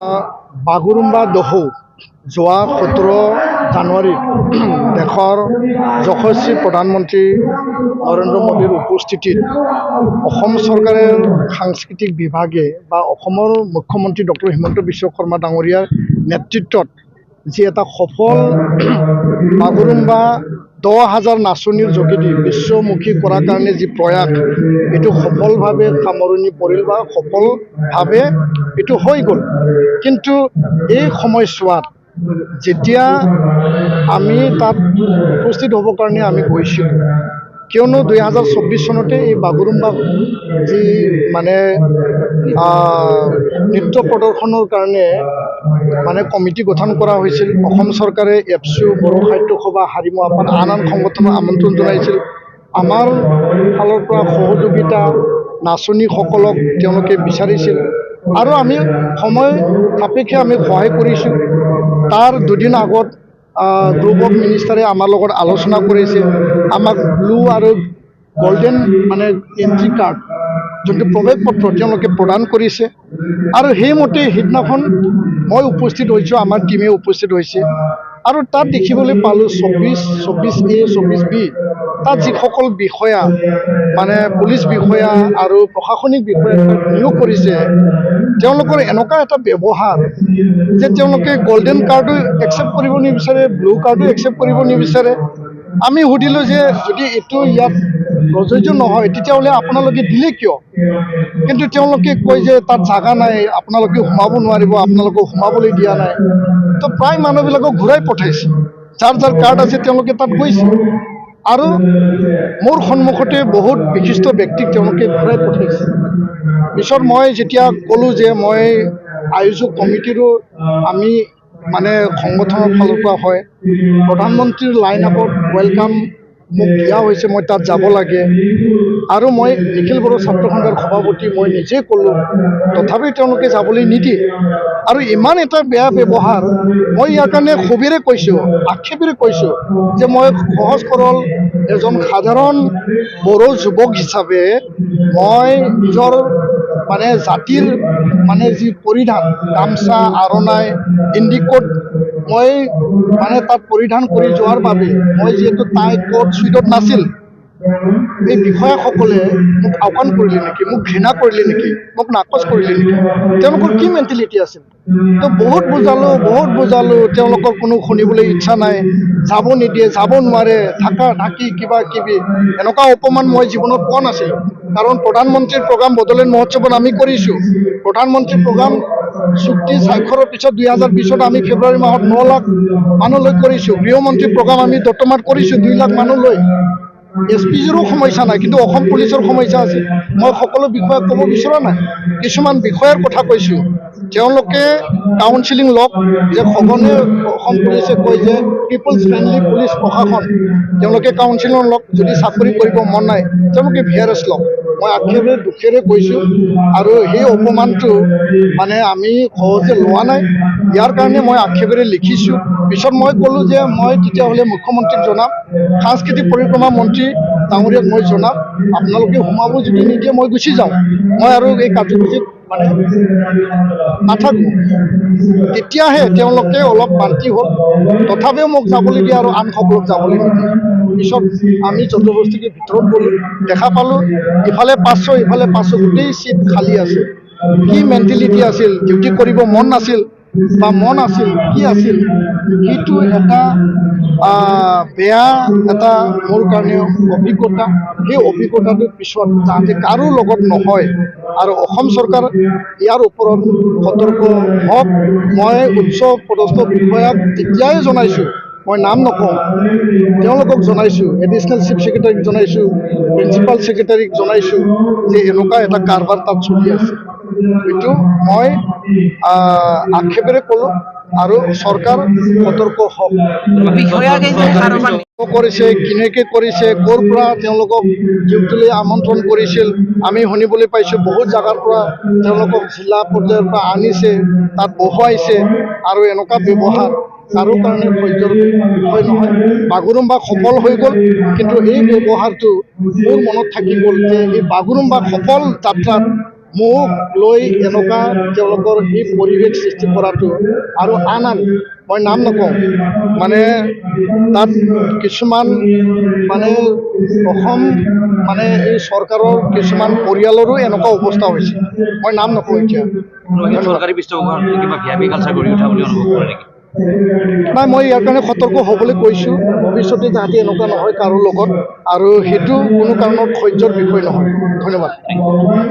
বাগুৰুম্বা দহৌ যোৱা 17 জানুৱাৰীত দেশৰ যশস্বী প্ৰধানমন্ত্ৰী নৰেন্দ্ৰ মোদীৰ উপস্থিতিত অসম চৰকাৰৰ সাংস্কৃতিক বিভাগে বা অসমৰ মুখ্যমন্ত্ৰী ডক্টৰ হিমন্ত বিশ্ব শৰ্মা ডাঙৰীয়াৰ নেতৃত্বত যি এটা সফল বাগুৰুম্বা 10,000 নাচনীৰ যোগেদি বিশ্বমুখী কৰাৰ কাৰণে যি প্ৰয়াস এইটো সফলভাৱে সামৰণি পৰিল বা সফলভাৱে এইটো হৈ গ'ল। কিন্তু এই সময়ছোৱাত যেতিয়া আমি তাত উপস্থিত হ'বৰ কাৰণে আমি গৈছিলোঁ, কিয়নো 2024 চনতে এই বাগুৰুম্বা যি নৃত্য প্ৰদৰ্শনৰ কাৰণে কমিটি গঠন কৰা হৈছিল। অসম চৰকাৰে এপছু বড়ো সাহিত্য সভা হাৰিমু আপাত আন সংগঠনৰ আমন্ত্ৰণ জনাইছিল। আমাৰ ফালৰ পৰা সহযোগিতা নাচনীসকলক তেওঁলোকে বিচাৰিছিল আৰু আমি সময় সাপেক্ষে আমি সহায় কৰিছোঁ। তাৰ দুদিন আগত গ্ৰুপ অফ মিনিষ্টাৰে আমাৰ লগত আলোচনা কৰিছে, আমাক ব্লু আৰু গোল্ডেন এন্ট্ৰি কাৰ্ড যোনটো প্ৰৱেশ পত্ৰ তেওঁলোকে প্ৰদান কৰিছে আৰু সেইমতে সিদিনাখন মই উপস্থিত হৈছোঁ, আমাৰ টীমে উপস্থিত হৈছে আৰু তাত দেখিবলৈ পালোঁ 24A 24B তাত যিসকল বিষয়া পুলিচ বিষয়া আৰু প্ৰশাসনিক বিষয়া নিয়োগ কৰিছে, তেওঁলোকৰ এনেকুৱা এটা ব্যৱহাৰ যে তেওঁলোকে গোল্ডেন কাৰ্ডো একচেপ্ট কৰিব নিবিচাৰে, ব্লু কাৰ্ডো একচেপ্ট কৰিব নিবিচাৰে। আমি সুধিলোঁ যে যদি এইটো ইয়াত প্ৰযোজ্য নহয় তেতিয়াহ'লে আপোনালোকে দিলে কিয়? কিন্তু তেওঁলোকে কয় যে তাত জাগা নাই, আপোনালোকে সোমাব নোৱাৰিব, আপোনালোকক সোমাবলৈ দিয়া নাই। তো প্ৰায় মানুহবিলাকক ঘূৰাই পঠাইছে, যাৰ যাৰ কাৰ্ড আছে তেওঁলোকে তাত গৈছে আৰু মোৰ সন্মুখতে বহুত বিশিষ্ট ব্যক্তিক তেওঁলোকে ঘূৰাই পঠাইছে। পিছত মই যেতিয়া ক'লোঁ যে মই আয়োজক কমিটিৰো আমি সংগঠনৰ ফালৰ পৰা হয়, প্ৰধানমন্ত্ৰীৰ লাইন আপত ৱেলকাম মোক দিয়া হৈছে, মই তাত যাব লাগে আৰু মই নিখিল বড়ো ছাত্ৰ সন্থাৰ সভাপতি মই নিজে ক'লোঁ, তথাপিও তেওঁলোকে যাবলৈ নিদিয়ে আৰু ইমান এটা বেয়া ব্যৱহাৰ। মই ইয়াৰ কাৰণে ক্ষোভেৰে কৈছোঁ, আক্ষেপেৰে কৈছোঁ যে মই সহজ সৰল এজন সাধাৰণ বড়ো যুৱক হিচাপে মই নিজৰ জাতিৰ যি পৰিধান গামচা আৰণাই ইণ্ডিকোট মই তাত পৰিধান কৰি যোৱাৰ বাবে মই যিহেতু টাই কোট চুইটত নাছিল, এই বিষয়াসকলে মোক আওকাণ কৰিলে নেকি, মোক ঘৃণা কৰিলে নেকি, মোক নাকচ কৰিলে নেকি, তেওঁলোকৰ কি মেণ্টেলিটি আছিল? তো বহুত বুজালোঁ, তেওঁলোকৰ কোনো শুনিবলৈ ইচ্ছা নাই, যাব নিদিয়ে, যাব নোৱাৰে, ঢাকি কিবা কিবি এনেকুৱা অপমান মই জীৱনত পোৱা নাছিলোঁ। কাৰণ প্ৰধানমন্ত্ৰীৰ প্ৰগ্ৰাম বড়োলেণ্ড মহোৎসৱত আমি কৰিছোঁ, প্ৰধানমন্ত্ৰীৰ প্ৰগ্ৰাম চুক্তি স্বাক্ষৰৰ পিছত 2020ত আমি ফেব্ৰুৱাৰী মাহত 9 লাখ মানুহলৈ কৰিছোঁ। গৃহমন্ত্ৰীৰ প্ৰগ্ৰাম আমি দত্তমাত কৰিছোঁ 2 লাখ মানুহলৈ। SPGৰো সমস্যা নাই, কিন্তু অসম পুলিচৰ সমস্যা আছে। মই সকলো বিষয়াক ক'ব বিচৰা নাই, কিছুমান বিষয়াৰ কথা কৈছোঁ। তেওঁলোকে কাউন্সিলিং লওক, যে সঘনে অসম পুলিচে কয় যে পিপলছ ফ্ৰেণ্ডলি পুলিচ প্ৰশাসন, তেওঁলোকে কাউন্সিলিং লওক, যদি চাকৰি কৰিব মন নাই তেওঁলোকে VRS লওক। মই আক্ষেপে দুখেৰে কৈছোঁ আৰু সেই অপমানটো আমি সহজে লোৱা নাই, ইয়াৰ কাৰণে মই আক্ষেপেৰে লিখিছোঁ। পিছত মই ক'লোঁ যে মই তেতিয়াহ'লে মুখ্যমন্ত্ৰীক জনাম, সাংস্কৃতিক পৰিক্ৰমা মন্ত্ৰী ডাঙৰীয়াক মই জনাম, আপোনালোকে সোমাব যদি নিদিয়ে মই গুচি যাওঁ, মই আৰু এই কাৰ্যসূচীত নাথাকোঁ। তেতিয়াহে তেওঁলোকে অলপ মান্তি হ'ল, তথাপিও মোক যাবলৈ দিয়ে আৰু আনসকলক যাবলৈ নিদিয়ে। পিছত আমি জবৰদস্তিকে ভিতৰত গ'লোঁ, দেখা পালোঁ ইফালে 500 ইফালে 500 গোটেই চিট খালী আছে। কি মেণ্টেলিটি আছিল, ডিউটি কৰিব মন নাছিল বা মন আছিল, কি আছিল, সেইটো এটা বেয়া এটা মোৰ কাৰণে অভিজ্ঞতা। সেই অভিজ্ঞতাটোৰ পিছত যাতে কাৰো লগত নহয় আৰু অসম চৰকাৰ ইয়াৰ ওপৰত সতৰ্ক হওক। মই উচ্চ পদস্থ বিষয়াক তেতিয়াই জনাইছোঁ, মই নাম নকওঁ, তেওঁলোকক জনাইছোঁ, এডিশ্যনেল চিফ ছেক্ৰেটাৰীক জনাইছোঁ, প্ৰিন্সিপাল ছেক্ৰেটাৰীক জনাইছোঁ যে এনেকুৱা এটা কাৰবাৰ তাত চলি আছে। এইটো মই আক্ষেপেৰে ক'লোঁ আৰু চৰকাৰ সতৰ্ক হওক। কৰিছে, কেনেকৈ কৰিছে, ক'ৰ পৰা তেওঁলোকক ডিউটিলৈ আমন্ত্ৰণ কৰিছিল আমি শুনিবলৈ পাইছোঁ। বহুত জেগাৰ পৰা তেওঁলোকক জিলা পৰ্যায়ৰ পৰা আনিছে, তাত বহুৱাইছে আৰু এনেকুৱা ব্যৱহাৰ কাৰো কাৰণে সহ্যৰ বিষয় নহয়। বাগুৰুম্বা সফল হৈ গ'ল, কিন্তু এই ব্যৱহাৰটো মোৰ মনত থাকি গ'ল যে এই বাগুৰুম্বা সফল যাত্ৰাত মোক লৈ এনেকুৱা তেওঁলোকৰ এই পৰিৱেশ সৃষ্টি কৰাটো আৰু আন মই নাম নকওঁ মানে তাত কিছুমান মানে অসম মানে এই চৰকাৰৰ কিছুমান পৰিয়ালৰো এনেকুৱা অৱস্থা হৈছে মই নাম নকওঁ এতিয়া চৰকাৰী পৃষ্ঠপোষকত কিবা ভিআইপি কালচাৰ গঢ়ি উঠা বুলি অনুভৱ কৰে নেকি নাই মই ইয়াৰ কাৰণে সতৰ্ক হ'বলৈ কৈছোঁ ভৱিষ্যতে যাতে এনেকুৱা নহয় কাৰো লগত আৰু সেইটো কোনো কাৰণত সহ্যৰ বিষয় নহয় ধন্যবাদ